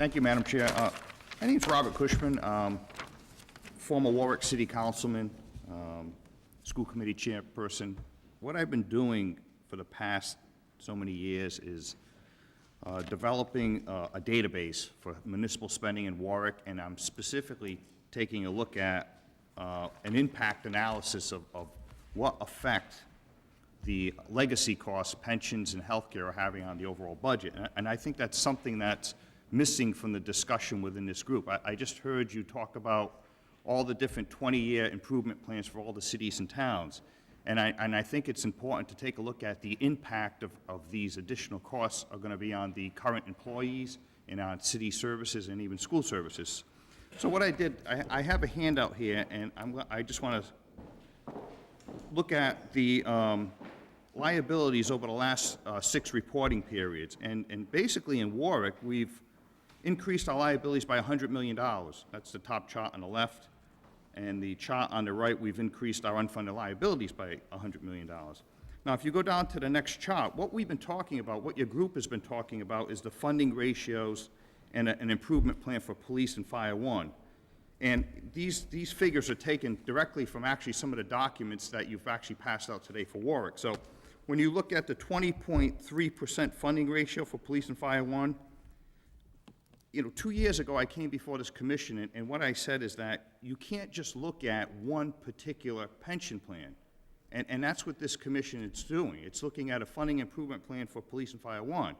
Thank you, Madam Chair. My name is Robert Cushman, former Warwick City Councilman, school committee chairperson. What I've been doing for the past so many years is developing a database for municipal spending in Warwick, and I'm specifically taking a look at an impact analysis of what effect the legacy costs, pensions, and healthcare are having on the overall budget. And I think that's something that's missing from the discussion within this group. I just heard you talk about all the different 20-year improvement plans for all the cities and towns. And I think it's important to take a look at the impact of these additional costs are going to be on the current employees and on city services and even school services. So what I did, I have a handout here, and I just want to look at the liabilities over the last 6 reporting periods. And basically in Warwick, we've increased our liabilities by $100 million. That's the top chart on the left. And the chart on the right, we've increased our unfunded liabilities by $100 million. Now, if you go down to the next chart, what we've been talking about, what your group has been talking about, is the funding ratios and an improvement plan for police and fire one. And these figures are taken directly from actually some of the documents that you've actually passed out today for Warwick. So when you look at the 20.3% funding ratio for police and fire one, 2 years ago I came before this commission, and what I said is that you can't just look at one particular pension plan. And that's what this commission is doing. It's looking at a funding improvement plan for police and fire one.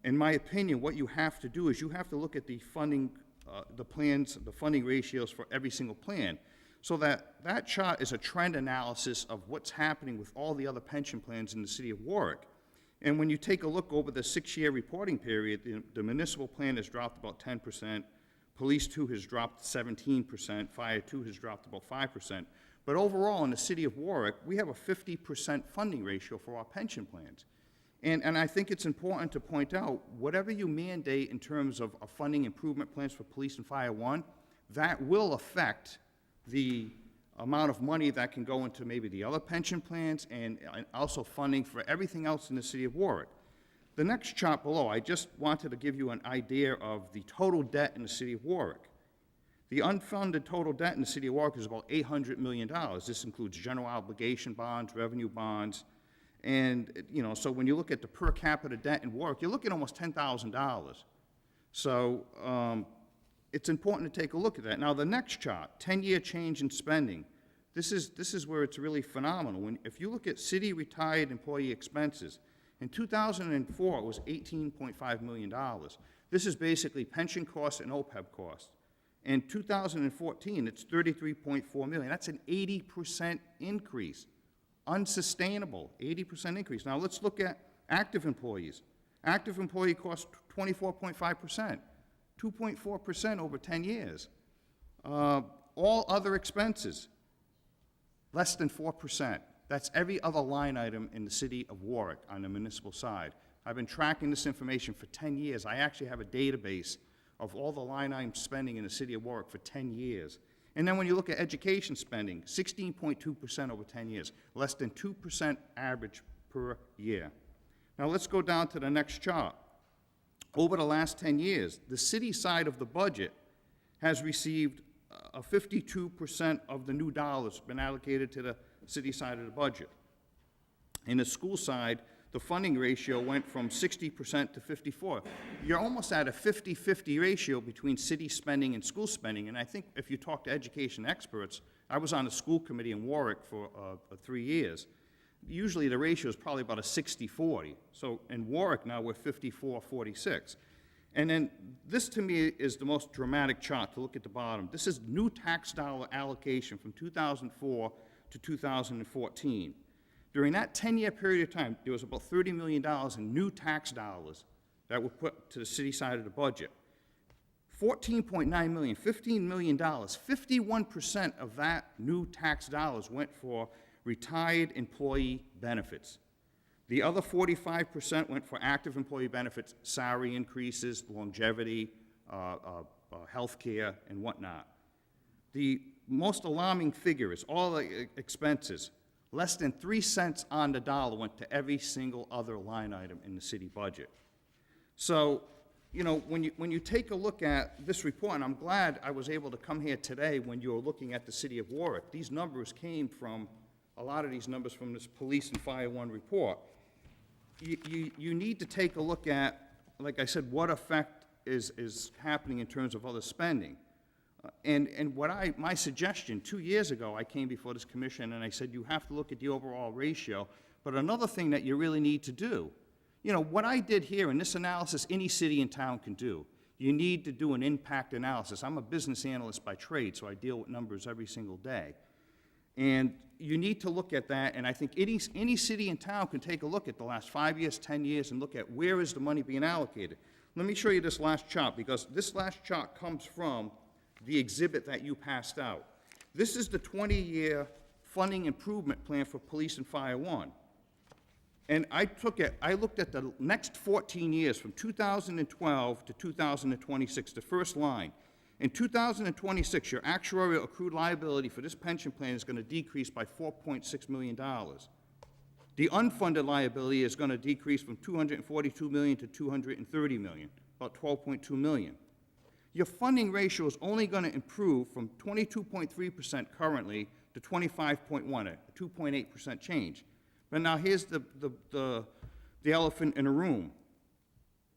In my opinion, what you have to do is you have to look at the funding, the plans, the funding ratios for every single plan, so that chart is a trend analysis of what's happening with all the other pension plans in the city of Warwick. And when you take a look over the 6-year reporting period, the municipal plan has dropped about 10%, police 2 has dropped 17%, fire 2 has dropped about 5%. But overall, in the city of Warwick, we have a 50% funding ratio for our pension plans. And I think it's important to point out, whatever you mandate in terms of funding improvement plans for police and fire one, that will affect the amount of money that can go into maybe the other pension plans and also funding for everything else in the city of Warwick. The next chart below, I just wanted to give you an idea of the total debt in the city of Warwick. The unfunded total debt in the city of Warwick is about $800 million. This includes general obligation bonds, revenue bonds, and so when you look at the per capita debt in Warwick, you're looking at almost $10,000. So it's important to take a look at that. Now, the next chart, 10-year change in spending. This is where it's really phenomenal. If you look at city retired employee expenses, in 2004, it was $18.5 million. This is basically pension costs and OPEB costs. In 2014, it's $33.4 million. That's an 80% increase. Unsustainable, 80% increase. Now, let's look at active employees. Active employee costs 24.5%. 2.4% over 10 years. All other expenses, less than 4%. That's every other line item in the city of Warwick on the municipal side. I've been tracking this information for 10 years. I actually have a database of all the line item spending in the city of Warwick for 10 years. And then when you look at education spending, 16.2% over 10 years, less than 2% average per year. Now let's go down to the next chart. Over the last 10 years, the city side of the budget has received 52% of the new dollars been allocated to the city side of the budget. In the school side, the funding ratio went from 60% to 54%. You're almost at a 50-50 ratio between city spending and school spending, and I think if you talk to education experts, I was on the school committee in Warwick for 3 years. Usually the ratio is probably about a 60-40. So in Warwick now we're 54-46. And then this to me is the most dramatic chart to look at the bottom. This is new tax dollar allocation from 2004 to 2014. During that 10-year period of time, there was about $30 million in new tax dollars that were put to the city side of the budget. 14.9 million, $15 million, 51% of that new tax dollars went for retired employee benefits. The other 45% went for active employee benefits, salary increases, longevity, health care, and whatnot. The most alarming figure is all the expenses. Less than 3 cents on the dollar went to every single other line item in the city budget. So you know, when you take a look at this report, and I'm glad I was able to come here today when you were looking at the city of Warwick. These numbers came from, a lot of these numbers from this Police and Fire 1 report. You need to take a look at, like I said, what effect is happening in terms of other spending. And my suggestion, 2 years ago, I came before this commission and I said, you have to look at the overall ratio, but another thing that you really need to do, you know, what I did here in this analysis, any city and town can do. You need to do an impact analysis. I'm a business analyst by trade, so I deal with numbers every single day. And you need to look at that, and I think any city and town can take a look at the last 5 years, 10 years, and look at where is the money being allocated. Let me show you this last chart, because this last chart comes from the exhibit that you passed out. This is the 20-year funding improvement plan for Police and Fire 1. And I looked at the next 14 years, from 2012 to 2026, the first line. In 2026, your actuarial accrued liability for this pension plan is going to decrease by $4.6 million. The unfunded liability is going to decrease from $242 million to $230 million, about $12.2 million. Your funding ratio is only going to improve from 22.3% currently to 25.1%, a 2.8% change. But now here's the elephant in the room.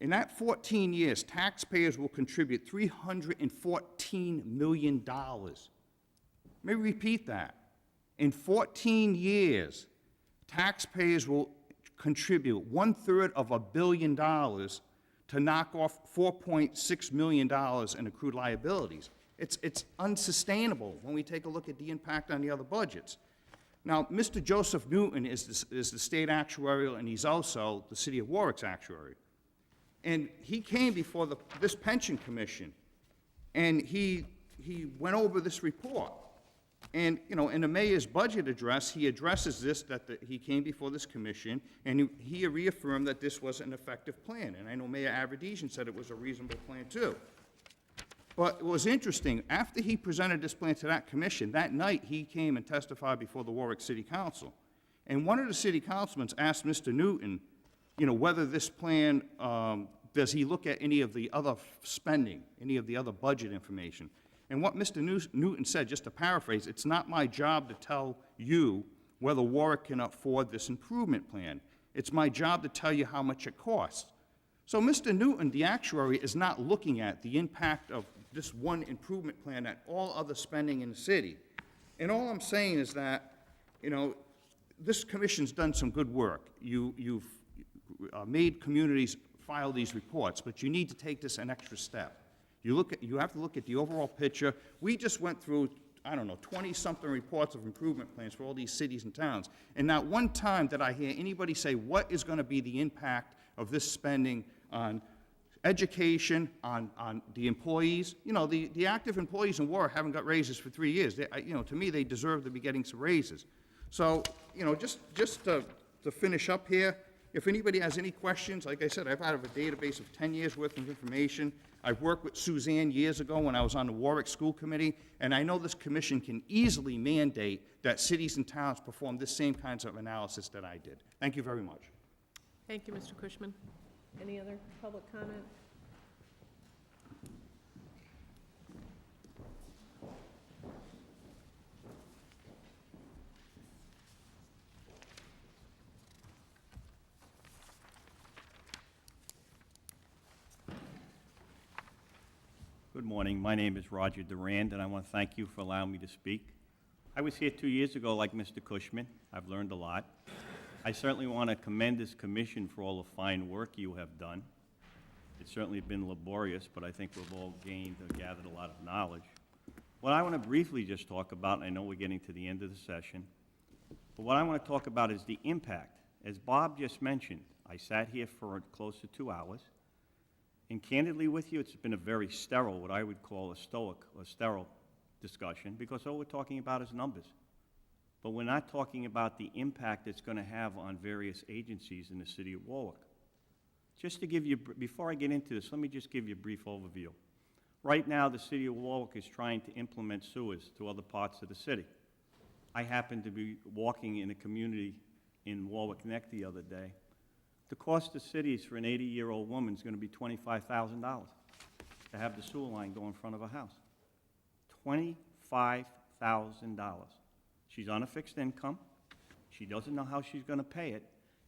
In that 14 years, taxpayers will contribute $314 million. Let me repeat that. In 14 years, taxpayers will contribute $1/3 billion to knock off $4.6 million in accrued liabilities. It's unsustainable when we take a look at the impact on the other budgets. Now, Mr. Joseph Newton is the state actuarial, and he's also the city of Warwick's actuary. And he came before this pension commission, and he went over this report. And, you know, in the mayor's budget address, he addresses this, that he came before this commission, and he reaffirmed that this was an effective plan. And I know Mayor Avedisian said it was a reasonable plan, too. But it was interesting. After he presented this plan to that commission, that night he came and testified before the Warwick City Council. And one of the city councilmen asked Mr. Newton, you know, whether this plan, does he look at any of the other spending, any of the other budget information? And what Mr. Newton said, just to paraphrase, it's not my job to tell you whether Warwick can afford this improvement plan. It's my job to tell you how much it costs. So Mr. Newton, the actuary, is not looking at the impact of this one improvement plan at all other spending in the city. And all I'm saying is that, you know, this commission's done some good work. You've made communities file these reports, but you need to take this an extra step. You have to look at the overall picture. We just went through, I don't know, 20-something reports of improvement plans for all these cities and towns. And not one time did I hear anybody say what is going to be the impact of this spending on education, on the employees. You know, the active employees in Warwick haven't got raises for 3 years. You know, to me, they deserve to be getting some raises. So, you know, just to finish up here, if anybody has any questions, like I said, I've had a database of 10 years' worth of information. I've worked with Suzanne years ago when I was on the Warwick School Committee, and I know this commission can easily mandate that cities and towns perform the same kinds of analysis that I did. Thank you very much. Thank you, Mr. Cushman. Any other public comment? Good morning. My name is Roger Durand, and I want to thank you for allowing me to speak. I was here 2 years ago like Mr. Cushman. I've learned a lot. I certainly want to commend this commission for all the fine work you have done. It's certainly been laborious, but I think we've all gained or gathered a lot of knowledge. What I want to briefly just talk about, and I know we're getting to the end of the session, but what I want to talk about is the impact. As Bob just mentioned, I sat here for close to 2 hours. And candidly with you, it's been a very sterile, what I would call a stoic or sterile discussion, because all we're talking about is numbers. But we're not talking about the impact it's going to have on various agencies in the city of Warwick. Just to give you, before I get into this, let me just give you a brief overview. Right now, the city of Warwick is trying to implement sewers to other parts of the city. I happened to be walking in a community in Warwick Neck the other day, The cost of cities for an 80-year-old woman is going to be $25,000 to have the sewer line go in front of her house. $25,000. She's on a fixed income. She doesn't know how she's going to pay it.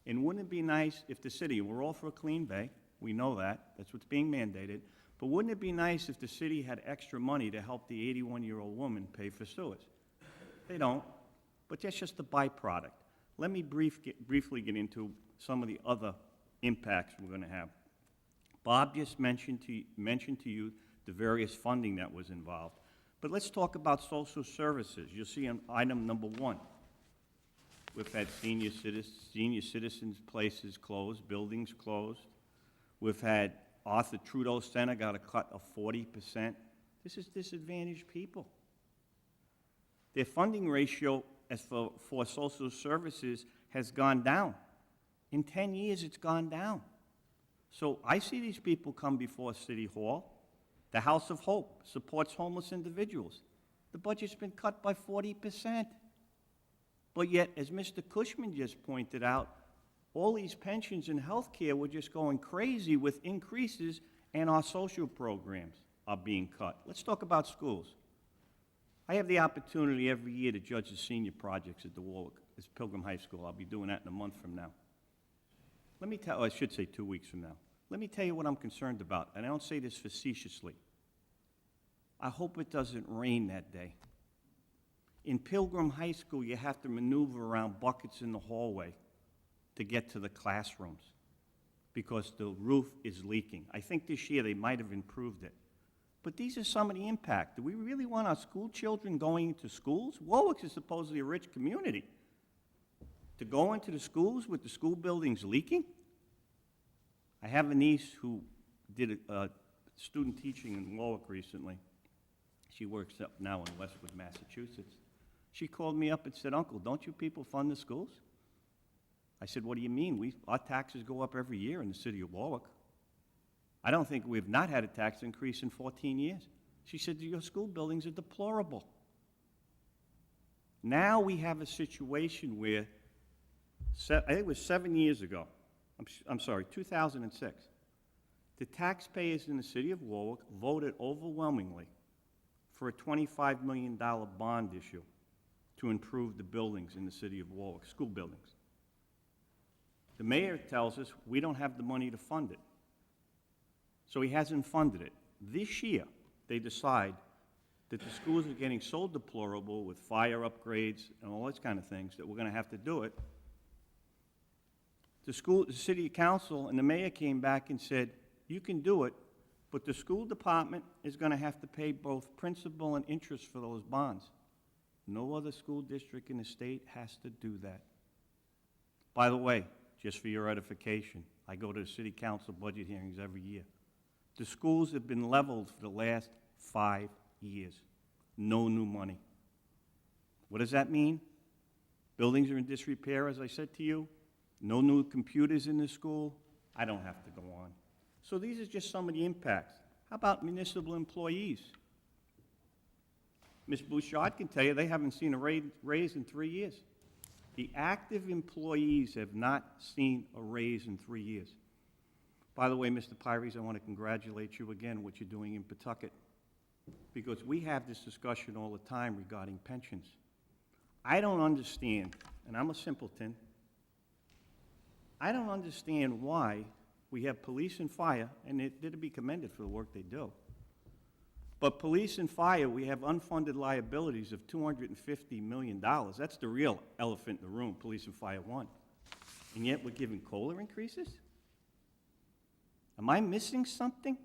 And wouldn't it be nice if the city, and we're all for a clean bay, we know that, that's what's being mandated, but wouldn't it be nice if the city had extra money to help the 81-year-old woman pay for sewers? They don't, but that's just a byproduct. Let me briefly get into some of the other impacts we're going to have. Bob just mentioned to you the various funding that was involved. But let's talk about social services. You'll see on item number 1. We've had senior citizens' places closed, buildings closed. We've had Arthur Trudeau Center got a cut of 40%. This is disadvantaged people. Their funding ratio as for social services has gone down. In 10 years, it's gone down. So I see these people come before City Hall. The House of Hope supports homeless individuals. The budget's been cut by 40%. But yet, as Mr. Cushman just pointed out, all these pensions and health care were just going crazy with increases, and our social programs are being cut. Let's talk about schools. I have the opportunity every year to judge the senior projects at the Warwick, at Pilgrim High School. I'll be doing that in a month from now. Let me tell, I should say 2 weeks from now. Let me tell you what I'm concerned about, and I don't say this facetiously. I hope it doesn't rain that day. In Pilgrim High School, you have to maneuver around buckets in the hallway to get to the classrooms because the roof is leaking. I think this year they might have improved it. But these are some of the impact. Do we really want our school children going into schools? Warwick is supposedly a rich community. To go into the schools with the school buildings leaking? I have a niece who did student teaching in Warwick recently. She works up now in Westwood, Massachusetts. She called me up and said, "Uncle, don't you people fund the schools?" I said, "What do you mean? Our taxes go up every year in the city of Warwick. I don't think we've not had a tax increase in 14 years. She said, "Your school buildings are deplorable." Now we have a situation where, I think it was 7 years ago, I'm sorry, 2006, the taxpayers in the city of Warwick voted overwhelmingly for a $25 million bond issue to improve the buildings in the city of Warwick, school buildings. The mayor tells us we don't have the money to fund it. So he hasn't funded it. This year, they decide that the schools are getting so deplorable with fire upgrades and all those kind of things that we're going to have to do it. The city council and the mayor came back and said, "You can do it, but the school department is going to have to pay both principal and interest for those bonds." No other school district in the state has to do that. By the way, just for your edification, I go to the city council budget hearings every year. The schools have been leveled for the last 5 years. No new money. What does that mean? Buildings are in disrepair, as I said to you. No new computers in the school. I don't have to go on. So these are just some of the impacts. How about municipal employees? Ms. Bouchard can tell you they haven't seen a raise in 3 years. The active employees have not seen a raise in 3 years. By the way, Mr. Pires, I want to congratulate you again on what you're doing in Pawtucket, because we have this discussion all the time regarding pensions. I don't understand, and I'm a simpleton, I don't understand why we have police and fire, and they're to be commended for the work they do. But police and fire, we have unfunded liabilities of $250 million. That's the real elephant in the room, police and fire one. And yet we're giving COLA increases? Am I missing something?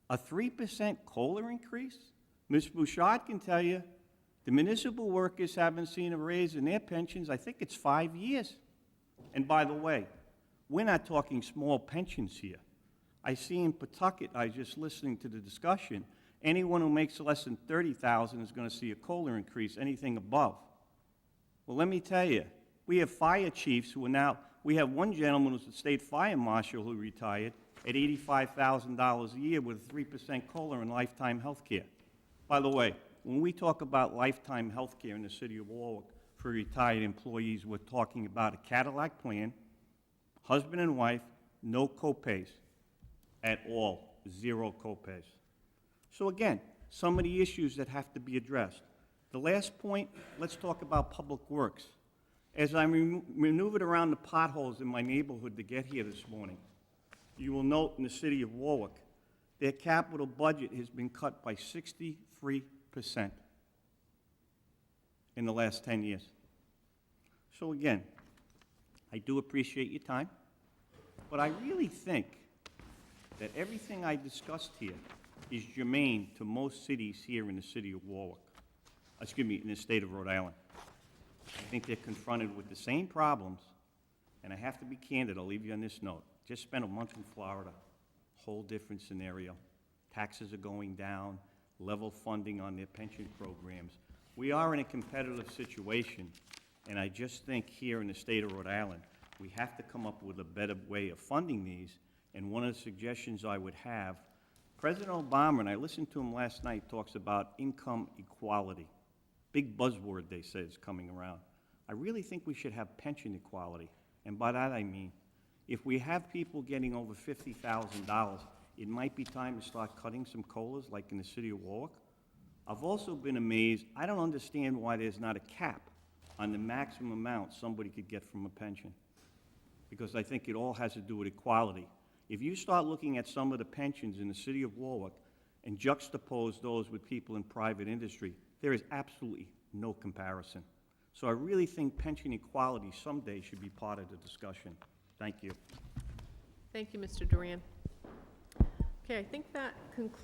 A 3% COLA increase? Ms. Bouchard can tell you the municipal workers haven't seen a raise in their pensions, I think it's 5 years. And by the way, we're not talking small pensions here. I see in Pawtucket, I was just listening to the discussion, anyone who makes less than $30,000 is going to see a COLA increase, anything above. Well, let me tell you, we have fire chiefs who are now, we have one gentleman who's a state fire marshal who retired at $85,000 a year with a 3% COLA and lifetime health care. By the way, when we talk about lifetime health care in the city of Warwick for retired employees, we're talking about a Cadillac plan, Husband and wife, no co-pays at all, 0 co-pays. So again, some of the issues that have to be addressed. The last point, let's talk about public works. As I maneuvered around the potholes in my neighborhood to get here this morning, you will note in the city of Warwick, their capital budget has been cut by 63% in the last 10 years. So again, I do appreciate your time, but I really think that everything I discussed here is germane to most cities here in the city of Warwick, in the state of Rhode Island. I think they're confronted with the same problems, and I have to be candid, I'll leave you on this note. Just spent a month in Florida, whole different scenario. Taxes are going down, level funding on their pension programs. We are in a competitive situation, and I just think here in the state of Rhode Island, we have to come up with a better way of funding these, and one of the suggestions I would have, President Obama, and I listened to him last night, talks about income equality. Big buzzword they say is coming around. I really think we should have pension equality, and by that I mean, if we have people getting over $50,000, it might be time to start cutting some COLAs like in the city of Warwick. I've also been amazed, I don't understand why there's not a cap on the maximum amount somebody could get from a pension, because I think it all has to do with equality. If you start looking at some of the pensions in the city of Warwick and juxtapose those with people in private industry, there is absolutely no comparison. So I really think pension equality someday should be part of the discussion. Thank you. Thank you, Mr. Durand. Okay, I think that concludes